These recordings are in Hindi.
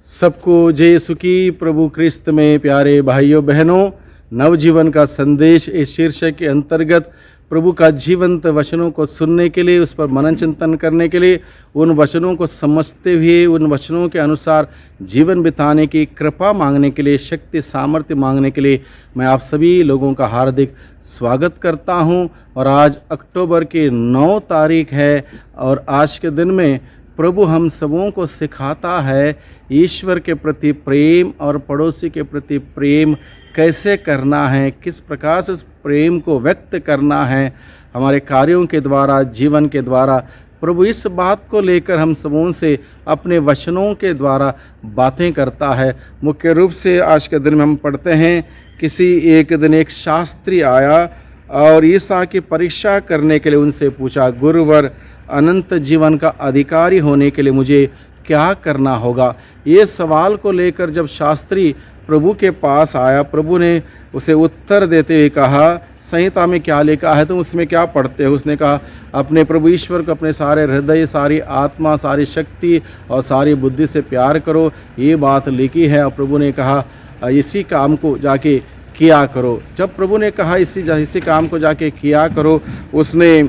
सबको जय यीशु की। प्रभु क्रिस्त में प्यारे भाइयों बहनों, नवजीवन का संदेश इस शीर्षक के अंतर्गत प्रभु का जीवंत वचनों को सुनने के लिए, उस पर मनन चिंतन करने के लिए, उन वचनों को समझते हुए उन वचनों के अनुसार जीवन बिताने की कृपा मांगने के लिए, शक्ति सामर्थ्य मांगने के लिए मैं आप सभी लोगों का हार्दिक स्वागत करता हूं। और आज अक्टूबर की 9 तारीख है और आज के दिन में प्रभु हम सबों को सिखाता है ईश्वर के प्रति प्रेम और पड़ोसी के प्रति प्रेम कैसे करना है, किस प्रकार से इस प्रेम को व्यक्त करना है हमारे कार्यों के द्वारा, जीवन के द्वारा। प्रभु इस बात को लेकर हम सबों से अपने वचनों के द्वारा बातें करता है। मुख्य रूप से आज के दिन में हम पढ़ते हैं, किसी एक दिन एक शास्त्री आया और ईसा की परीक्षा करने के लिए उनसे पूछा, गुरुवर, अनंत जीवन का अधिकारी होने के लिए मुझे क्या करना होगा? ये सवाल को लेकर जब शास्त्री प्रभु के पास आया, प्रभु ने उसे उत्तर देते हुए कहा, संहिता में क्या लिखा है, तुम उसमें क्या पढ़ते हो? उसने कहा, अपने प्रभु ईश्वर को अपने सारे हृदय, सारी आत्मा, सारी शक्ति और सारी बुद्धि से प्यार करो, ये बात लिखी है। और प्रभु ने कहा, इसी काम को जाके किया करो। जब प्रभु ने कहा इसी काम को जाके किया करो, उसने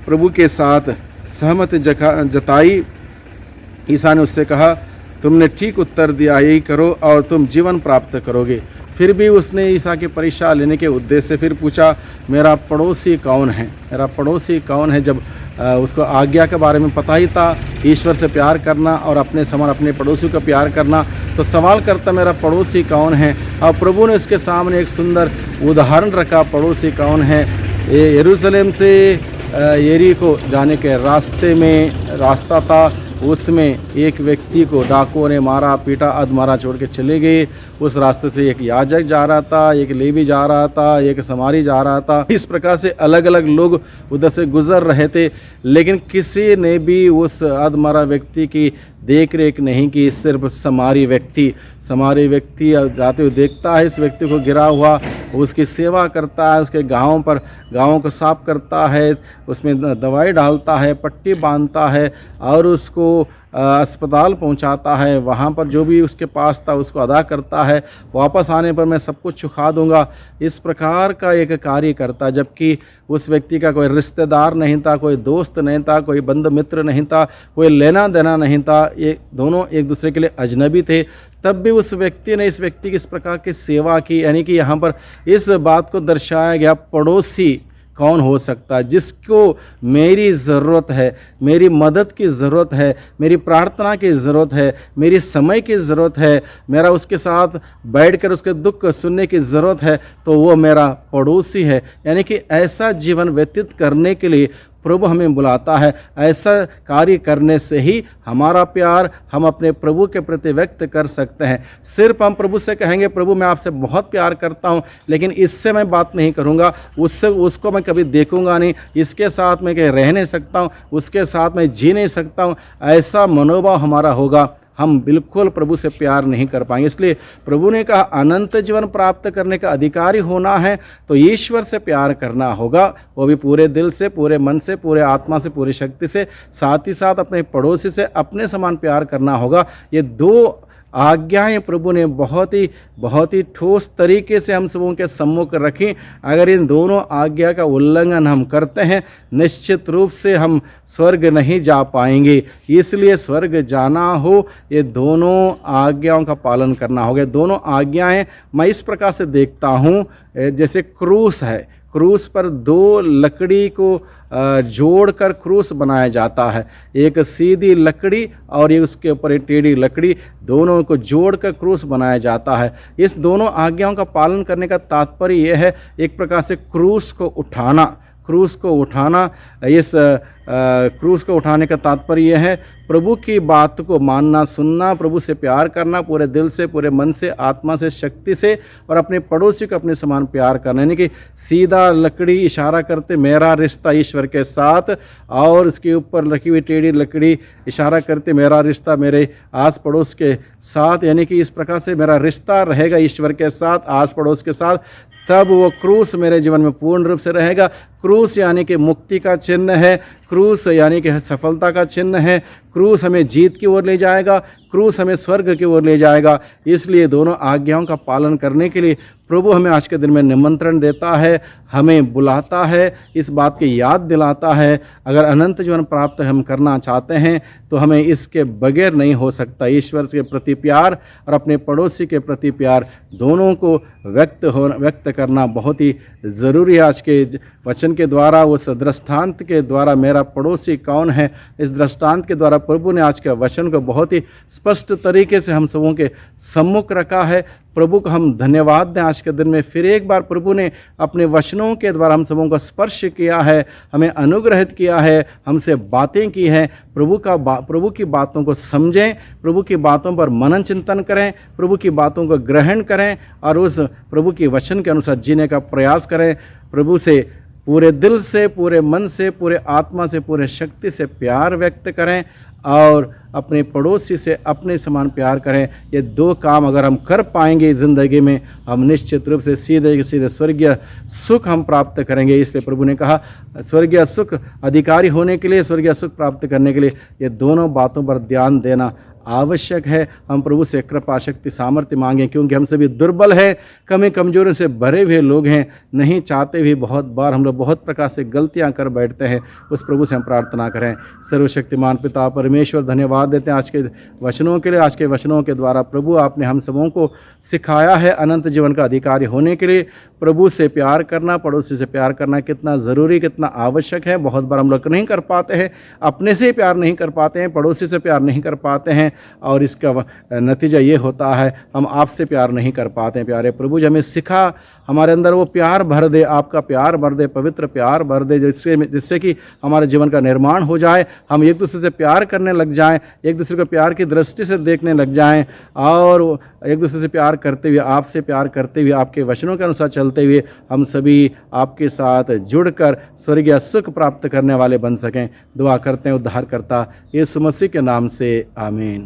प्रभु के साथ सहमति जताई। ईसा ने उससे कहा, तुमने ठीक उत्तर दिया, यही करो और तुम जीवन प्राप्त करोगे। फिर भी उसने ईसा की परीक्षा लेने के उद्देश्य से फिर पूछा, मेरा पड़ोसी कौन है? मेरा पड़ोसी कौन है? जब उसको आज्ञा के बारे में पता ही था, ईश्वर से प्यार करना और अपने समान अपने पड़ोसी को प्यार करना, तो सवाल करता मेरा पड़ोसी कौन है? और प्रभु ने उसके सामने एक सुंदर उदाहरण रखा, पड़ोसी कौन है। यरूशलेम से यरीको जाने के रास्ता था, उसमें एक व्यक्ति को डाकुओं ने मारा, पीटा, अधमरा छोड़ के चले गए। उस रास्ते से एक याजक जा रहा था, एक लेवी जा रहा था, एक समारी जा रहा था। इस प्रकार से अलग अलग लोग उधर से गुजर रहे थे, लेकिन किसी ने भी उस अधमरा व्यक्ति की देख रेख नहीं की। सिर्फ समारी व्यक्ति जाते हुए देखता है, इस व्यक्ति को गिरा हुआ, उसकी सेवा करता है, उसके गाँव को साफ करता है, उसमें दवाई डालता है, पट्टी बांधता है और उसको अस्पताल पहुंचाता है। वहाँ पर जो भी उसके पास था उसको अदा करता है। वापस आने पर मैं सब कुछ चुका दूंगा, इस प्रकार का एक कार्य करता। जबकि उस व्यक्ति का कोई रिश्तेदार नहीं था, कोई दोस्त नहीं था, कोई बंधु मित्र नहीं था, कोई लेना देना नहीं था, ये दोनों एक दूसरे के लिए अजनबी थे। तब भी उस व्यक्ति ने इस व्यक्ति की इस प्रकार की सेवा की। यानी कि यहाँ पर इस बात को दर्शाया गया, पड़ोसी कौन हो सकता है जिसको मेरी ज़रूरत है, मेरी मदद की ज़रूरत है, मेरी प्रार्थना की ज़रूरत है, मेरी समय की ज़रूरत है, मेरा उसके साथ बैठकर उसके दुख सुनने की ज़रूरत है, तो वो मेरा पड़ोसी है। यानी कि ऐसा जीवन व्यतीत करने के लिए प्रभु हमें बुलाता है। ऐसा कार्य करने से ही हमारा प्यार हम अपने प्रभु के प्रति व्यक्त कर सकते हैं। सिर्फ हम प्रभु से कहेंगे, प्रभु मैं आपसे बहुत प्यार करता हूँ, लेकिन इससे मैं बात नहीं करूँगा, उसको मैं कभी देखूँगा नहीं, इसके साथ मैं रह नहीं सकता हूँ, उसके साथ मैं जी नहीं सकता हूँ, ऐसा मनोभाव हमारा होगा, हम बिल्कुल प्रभु से प्यार नहीं कर पाएंगे। इसलिए प्रभु ने कहा, अनंत जीवन प्राप्त करने का अधिकारी होना है तो ईश्वर से प्यार करना होगा, वो भी पूरे दिल से, पूरे मन से, पूरे आत्मा से, पूरी शक्ति से, साथ ही साथ अपने पड़ोसी से अपने समान प्यार करना होगा। ये 2 आज्ञाएं प्रभु ने बहुत ही ठोस तरीके से हम सबों के सम्मुख रखी। अगर इन दोनों आज्ञा का उल्लंघन हम करते हैं, निश्चित रूप से हम स्वर्ग नहीं जा पाएंगे। इसलिए स्वर्ग जाना हो, ये दोनों आज्ञाओं का पालन करना होगा। दोनों आज्ञाएं मैं इस प्रकार से देखता हूँ, जैसे क्रूस है, क्रूस पर 2 लकड़ी को जोड़कर क्रूस बनाया जाता है। एक सीधी लकड़ी और ये उसके ऊपर एक टेढ़ी लकड़ी, दोनों को जोड़कर क्रूस बनाया जाता है। इस दोनों आज्ञाओं का पालन करने का तात्पर्य यह है, एक प्रकार से क्रूस को उठाना। इस क्रूस को उठाने का तात्पर्य यह है, प्रभु की बात को मानना, सुनना, प्रभु से प्यार करना, पूरे दिल से, पूरे मन से, आत्मा से, शक्ति से, और अपने पड़ोसी को अपने समान प्यार करना। यानी कि सीधा लकड़ी इशारा करते मेरा रिश्ता ईश्वर के साथ, और उसके ऊपर रखी हुई टेढ़ी लकड़ी इशारा करते मेरा रिश्ता मेरे आस पड़ोस के साथ। यानी कि इस प्रकार से मेरा रिश्ता रहेगा ईश्वर के साथ, आस पड़ोस के साथ, तब वो क्रूस मेरे जीवन में पूर्ण रूप से रहेगा। क्रूस यानी कि मुक्ति का चिन्ह है, क्रूस यानी कि सफलता का चिन्ह है, क्रूस हमें जीत की ओर ले जाएगा, क्रूस हमें स्वर्ग की ओर ले जाएगा। इसलिए दोनों आज्ञाओं का पालन करने के लिए प्रभु हमें आज के दिन में निमंत्रण देता है, हमें बुलाता है, इस बात की याद दिलाता है। अगर अनंत जीवन प्राप्त हम करना चाहते हैं तो हमें इसके बगैर नहीं हो सकता। ईश्वर के प्रति प्यार और अपने पड़ोसी के प्रति प्यार दोनों को व्यक्त करना बहुत ही ज़रूरी है। आज के वचन के द्वारा, उस दृष्टांत के द्वारा, मेरा पड़ोसी कौन है, इस दृष्टांत के द्वारा प्रभु ने आज के वचन को बहुत ही स्पष्ट तरीके से हम सबों के सम्मुख रखा है। प्रभु को हम धन्यवाद दें। आज के दिन में फिर एक बार प्रभु ने अपने वचनों के द्वारा हम सबों को स्पर्श किया है, हमें अनुग्रहित किया है, हमसे बातें की हैं। प्रभु की बातों को समझें, प्रभु की बातों पर मनन चिंतन करें, प्रभु की बातों को ग्रहण करें और उस प्रभु के वचन के अनुसार जीने का प्रयास करें। प्रभु से पूरे दिल से, पूरे मन से, पूरे आत्मा से, पूरे शक्ति से प्यार व्यक्त करें और अपने पड़ोसी से अपने समान प्यार करें। ये दो काम अगर हम कर पाएंगे ज़िंदगी में, हम निश्चित रूप से सीधे सीधे स्वर्गीय सुख हम प्राप्त करेंगे। इसलिए प्रभु ने कहा स्वर्गीय सुख अधिकारी होने के लिए, स्वर्गीय सुख प्राप्त करने के लिए ये दोनों बातों पर ध्यान देना आवश्यक है। हम प्रभु से कृपा शक्ति सामर्थ्य मांगें, क्योंकि हम सभी दुर्बल हैं, कमी कमजोरियों से भरे हुए लोग हैं। नहीं चाहते भी बहुत बार हम लोग बहुत प्रकार से गलतियां कर बैठते हैं। उस प्रभु से हम प्रार्थना करें। सर्वशक्तिमान पिता परमेश्वर, धन्यवाद देते हैं आज के वचनों के लिए। आज के वचनों के द्वारा प्रभु आपने हम सबों को सिखाया है अनंत जीवन का अधिकारी होने के लिए प्रभु से प्यार करना, पड़ोसी से प्यार करना कितना ज़रूरी, कितना आवश्यक है। बहुत बार हम लोग नहीं कर पाते हैं, अपने से प्यार नहीं कर पाते हैं, पड़ोसी से प्यार नहीं कर पाते हैं और इसका नतीजा ये होता है हम आपसे प्यार नहीं कर पाते हैं। प्यारे प्रभु जी, हमें सिखा, हमारे अंदर वो प्यार भर दे, आपका प्यार भर दे, पवित्र प्यार भर दे, जिससे कि हमारे जीवन का निर्माण हो जाए। हम एक दूसरे से प्यार करने लग जाएं, एक दूसरे को प्यार की दृष्टि से देखने लग जाएं और एक दूसरे से प्यार करते हुए, आपसे प्यार करते हुए, आपके वचनों के अनुसार चलते हुए हम सभी आपके साथ जुड़कर स्वर्गीय सुख प्राप्त करने वाले बन सकें। दुआ करते हैं उद्धारकर्ता यीशु मसीह के नाम से, आमीन।